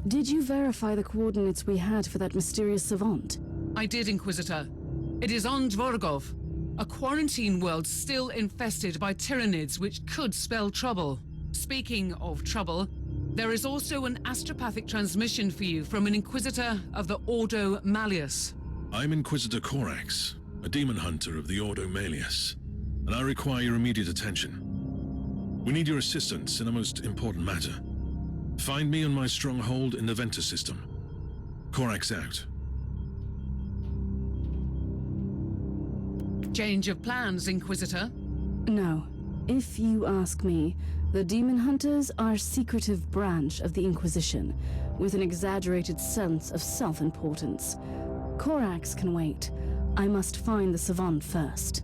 Did you verify the coordinates we had for that mysterious savant? I did, Inquisitor. It is on Dvorgov, a quarantine world still infested by Tyranids which could spell trouble. Speaking of trouble, there is also an astropathic transmission for you from an Inquisitor of the Ordo Malleus. I'm Inquisitor Corax, a demon hunter of the Ordo Malleus, and I require your immediate attention. We need your assistance in a most important matter. Find me on my stronghold in the Ventus system. Corax out. Change of plans, Inquisitor? No. If you ask me, the Demon Hunters are a secretive branch of the Inquisition, with an exaggerated sense of self-importance. Corax can wait. I must find the savant first.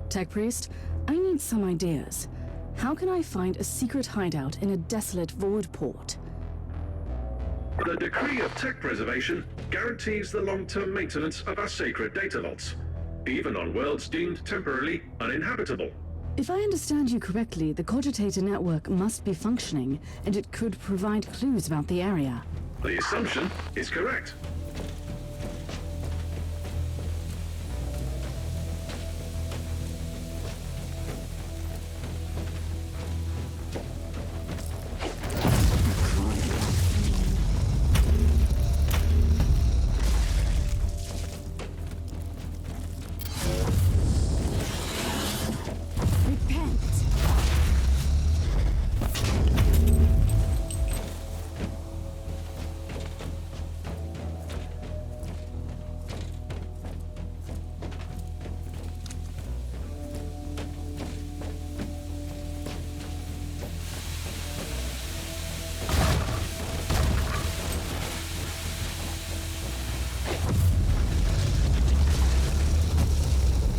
Tech Priest, I need some ideas. How can I find a secret hideout in a desolate void port? The decree of tech preservation guarantees the long-term maintenance of our sacred data vaults, even on worlds deemed temporarily uninhabitable. If I understand you correctly, the Cogitator network must be functioning, and it could provide clues about the area. The assumption is correct.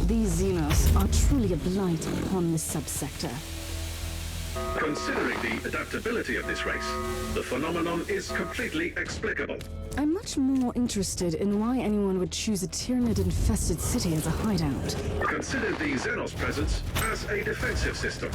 These Xenos are truly a blight upon this subsector. Considering the adaptability of this race, the phenomenon is completely explicable. I'm much more interested in why anyone would choose a Tyranid-infested city as a hideout. Consider the Xenos presence as a defensive system.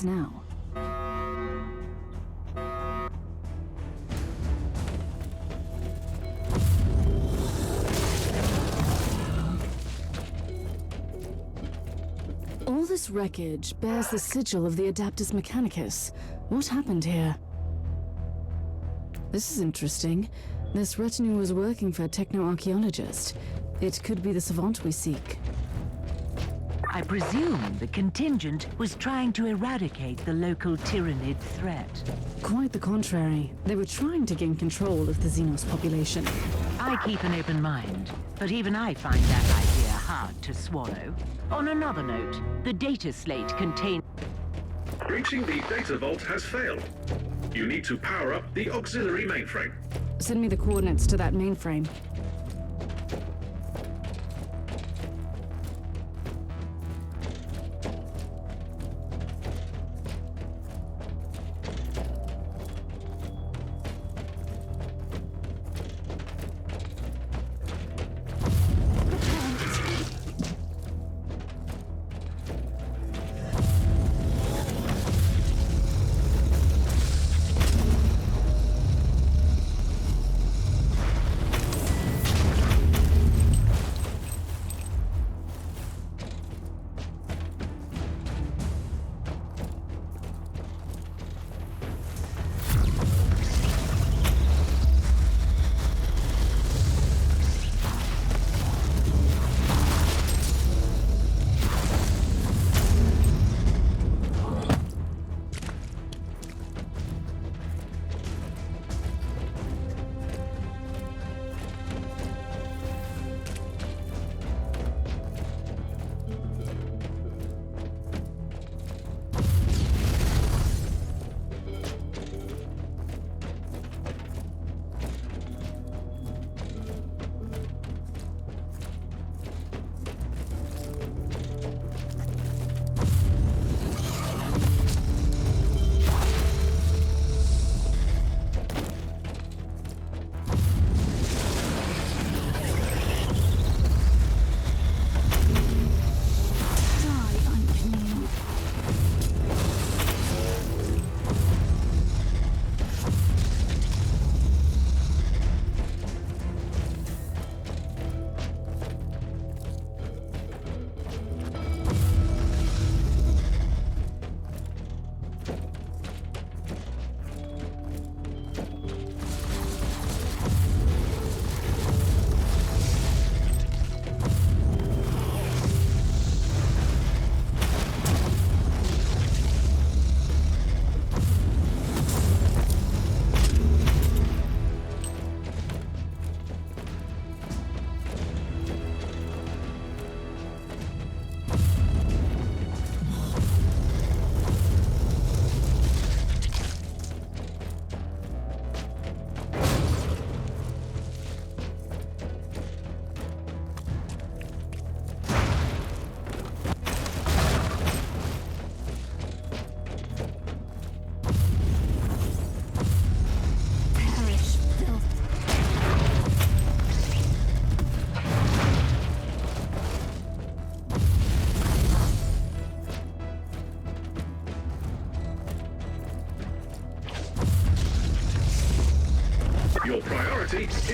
Now. All this wreckage bears the sigil of the Adaptus Mechanicus. What happened here? This is interesting. This retinue was working for a techno-archaeologist. It could be the savant we seek. I presume the contingent was trying to eradicate the local Tyranid threat. Quite the contrary. They were trying to gain control of the Xenos population. I keep an open mind, but even I find that idea hard to swallow. On another note, the data slate contains... Reaching the data vault has failed. You need to power up the auxiliary mainframe. Send me the coordinates to that mainframe.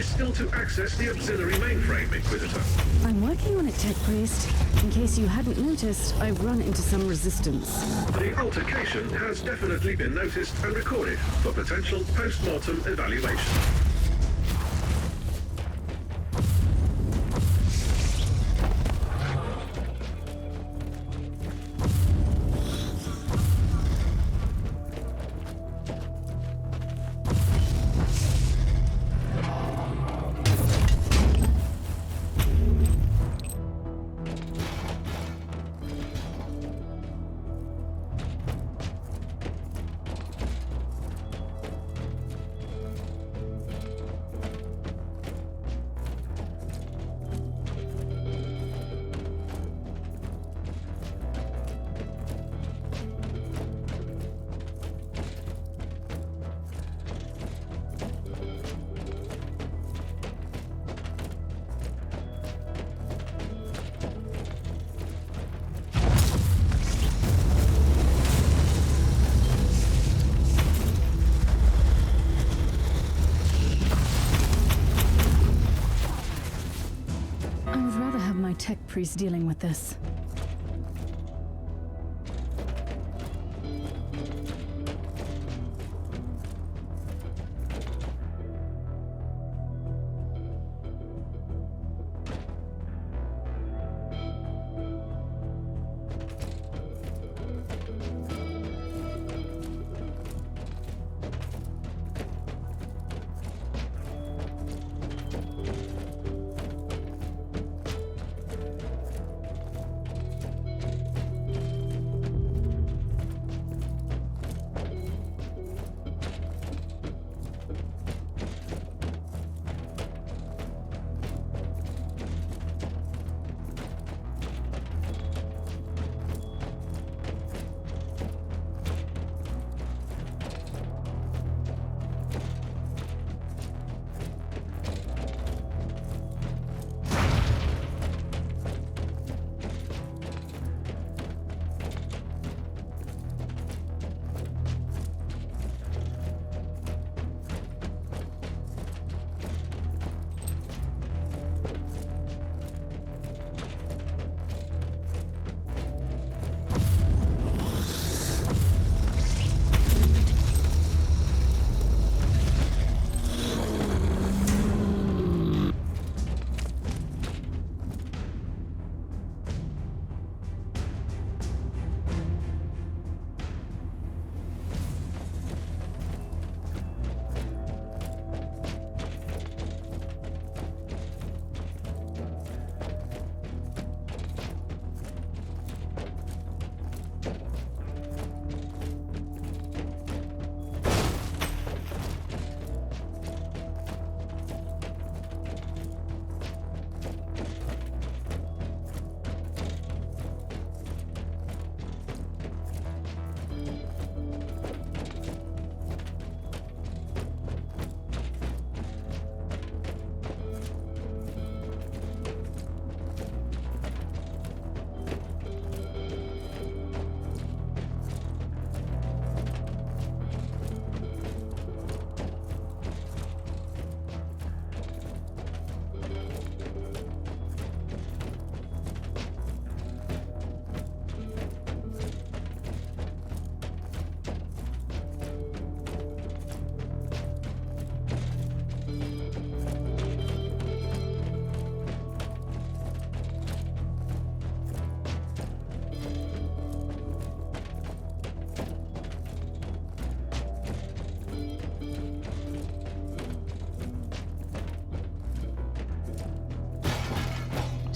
is still to access the auxiliary mainframe, Inquisitor. I'm working on it, Tech Priest. In case you hadn't noticed, I've run into some resistance. The altercation has definitely been noticed and recorded for potential post-mortem evaluation. Tech Priest dealing with this.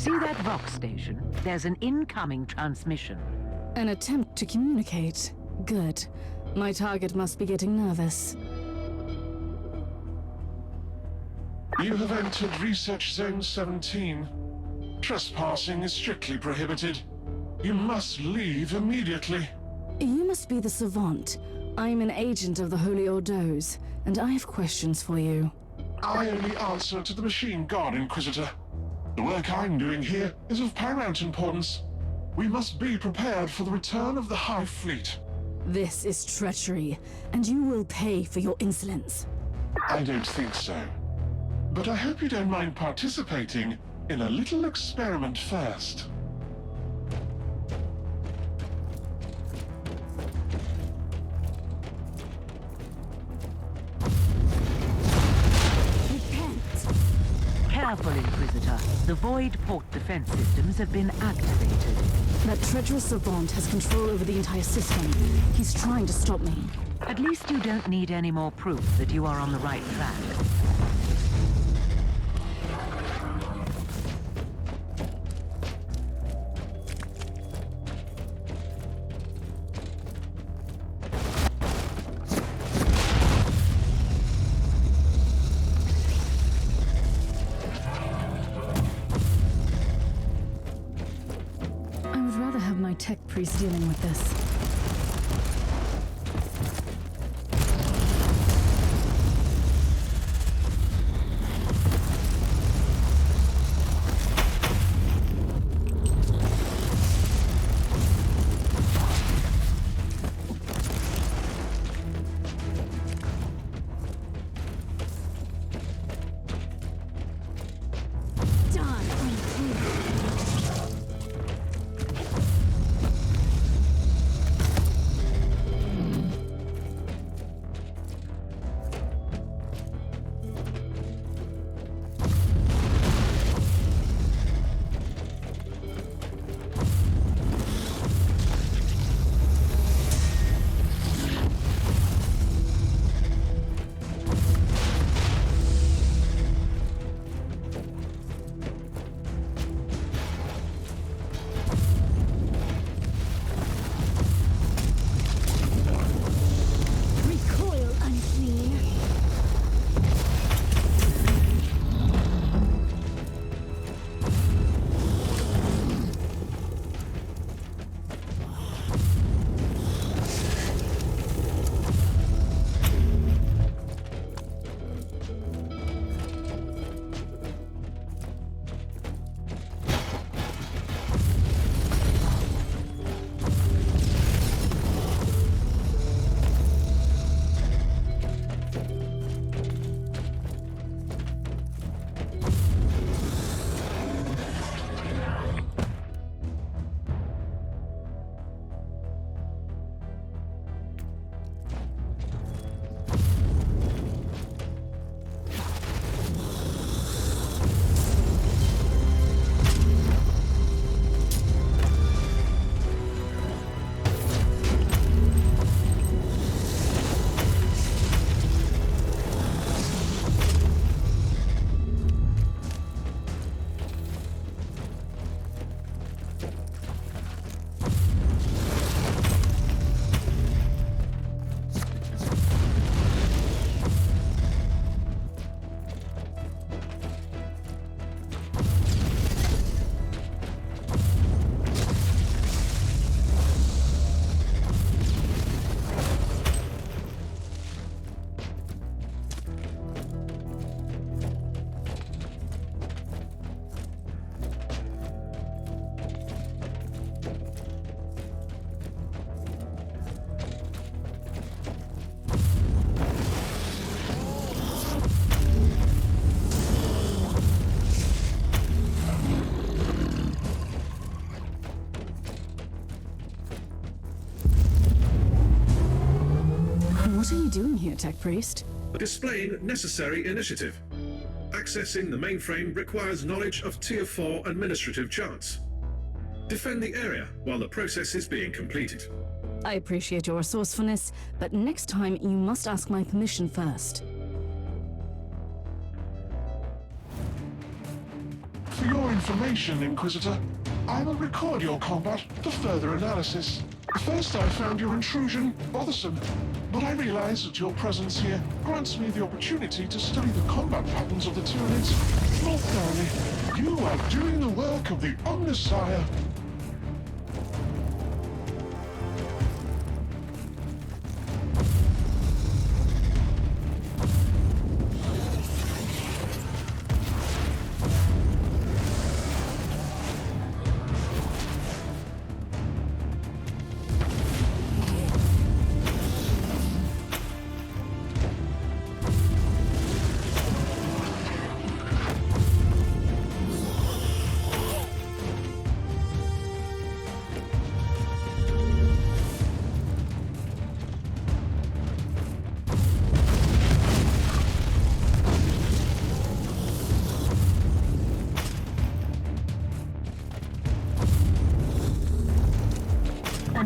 See that Vox station? There's an incoming transmission. An attempt to communicate. Good. My target must be getting nervous. You have entered Research Zone 17. Trespassing is strictly prohibited. You must leave immediately. You must be the Savant. I'm an agent of the Holy Ordos, and I have questions for you. I only answer to the Machine Guard, Inquisitor. The work I'm doing here is of paramount importance. We must be prepared for the return of the Hive Fleet. This is treachery, and you will pay for your insolence. I don't think so. but I hope you don't mind participating in a little experiment first. Careful, Inquisitor. The Void Port defense systems have been activated. That treacherous savant has control over the entire system. He's trying to stop me. At least you don't need any more proof that you are on the right track. I would rather have my tech priest dealing with this. What are you doing here, Tech Priest? Displaying necessary initiative. Accessing the mainframe requires knowledge of Tier 4 administrative charts. Defend the area while the process is being completed. I appreciate your resourcefulness, but next time you must ask my permission first. For your information, Inquisitor, I will record your combat for further analysis. First, I found your intrusion bothersome, but I realize that your presence here grants me the opportunity to study the combat patterns of the Tyranids more thoroughly. You are doing the work of the Omnissiah.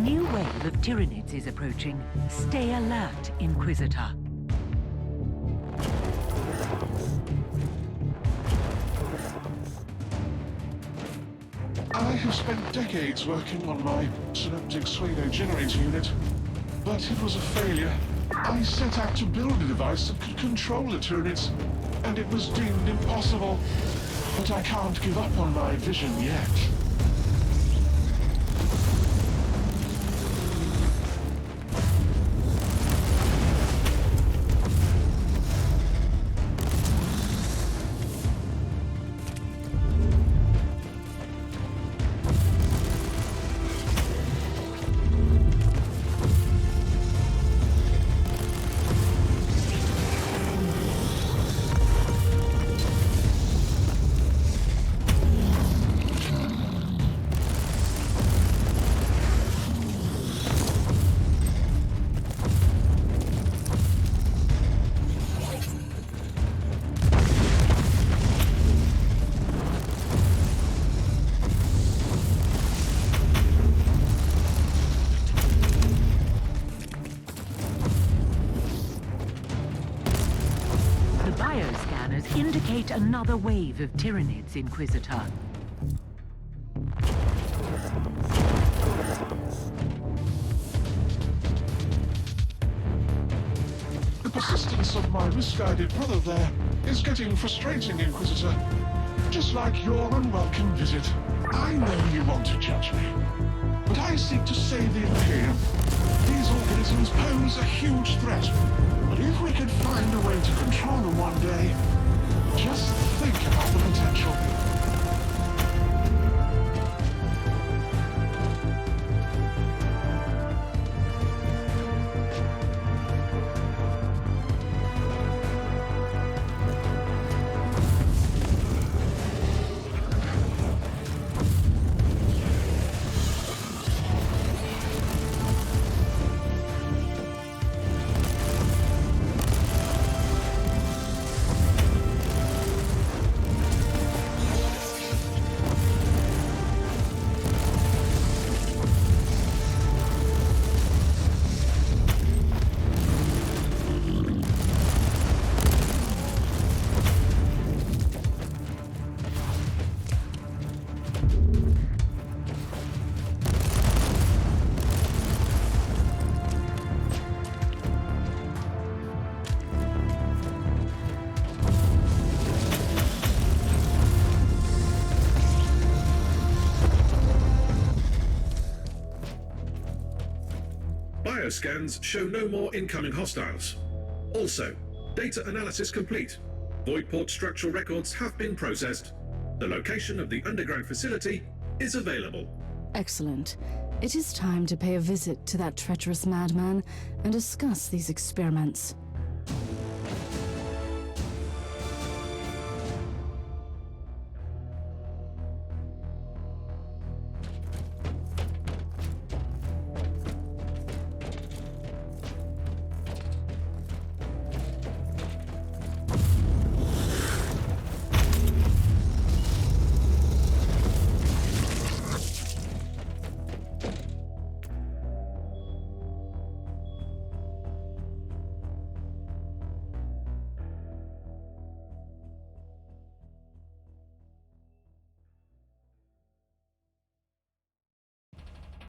new wave of Tyranids is approaching. Stay alert, Inquisitor. I have spent decades working on my synaptic pseudo generator unit, but it was a failure. I set out to build a device that could control the Tyranids, and it was deemed impossible. But I can't give up on my vision yet. Bioscanners indicate another wave of Tyranids, Inquisitor. The persistence of my misguided brother there is getting frustrating, Inquisitor. Just like your unwelcome visit. I know you want to judge me, but I seek to save the Imperium. These organisms pose a huge threat, but if we could find a way to control them one day, just think about the potential. Bioscans show no more incoming hostiles. Also, data analysis complete. Voidport structural records have been processed. The location of the underground facility is available. Excellent. It is time to pay a visit to that treacherous madman and discuss these experiments.